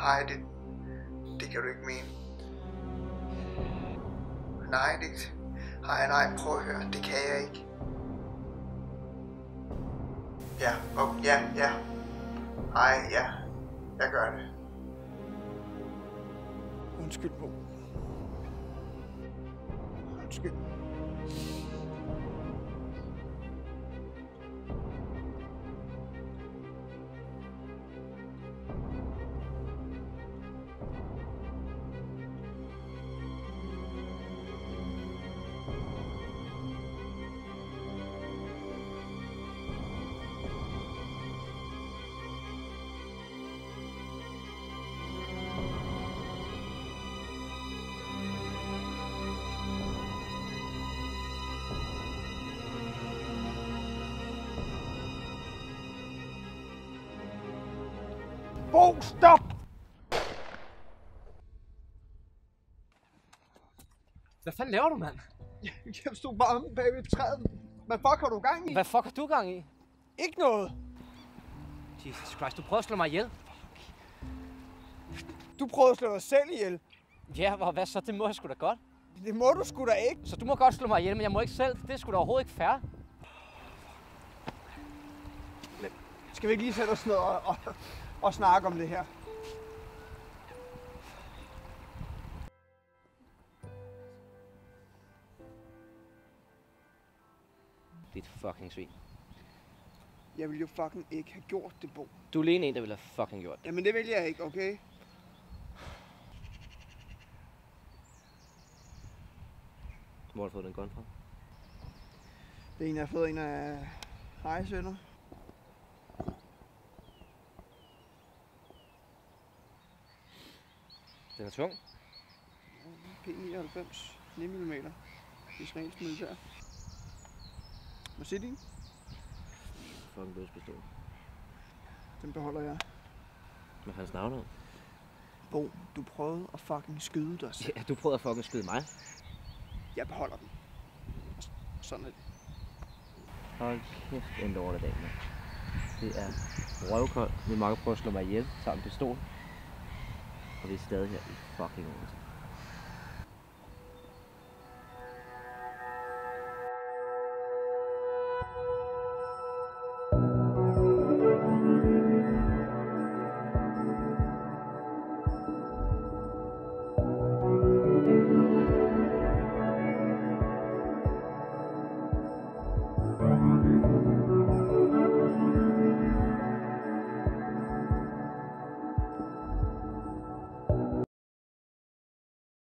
Nej, det kan du ikke mene. Nej, prøv at høre, det kan jeg ikke. Ja, ja. Ej, ja, jeg gør det. Undskyld, Bo. Undskyld. Bo, stop! Hvad fanden laver du, mand? Jeg stod bare om bag ved træet. Hvad fuck har du gang i? Hvad fuck har du gang i? Ikke noget. Jesus Christ, du prøver at slå mig ihjel. Du prøvede at slå dig selv ihjel. Ja, og hvad så? Det må jeg sgu da godt. Det må du sgu da ikke. Så du må godt slå mig ihjel, men jeg må ikke selv. Det er sgu da overhovedet ikke fair. Skal vi ikke lige sætte os ned og snakke om det her? Dit fucking svin. Jeg vil jo fucking ikke have gjort det, Bo. Du er alene en, der ville have fucking gjort det. Jamen det vil jeg ikke, okay? Hvor har du fået den gun fra? Det er en, jeg har fået en af Harrys venner. Den er tung. P99, 9 mm. Israelsk militær. Må se din? Fucking dødspistol. Den beholder jeg. Hvad fanden navn er? Bo, du prøvede at fucking skyde dig selv. Ja, du prøvede at fucking skyde mig. Jeg beholder den. Sådan er det. Hold kæft, en lortedag, mand. Det er røvkoldt. Min makker prøver at slå mig ihjel sammen med pistol. Og vi er stadig her i fucking Odense.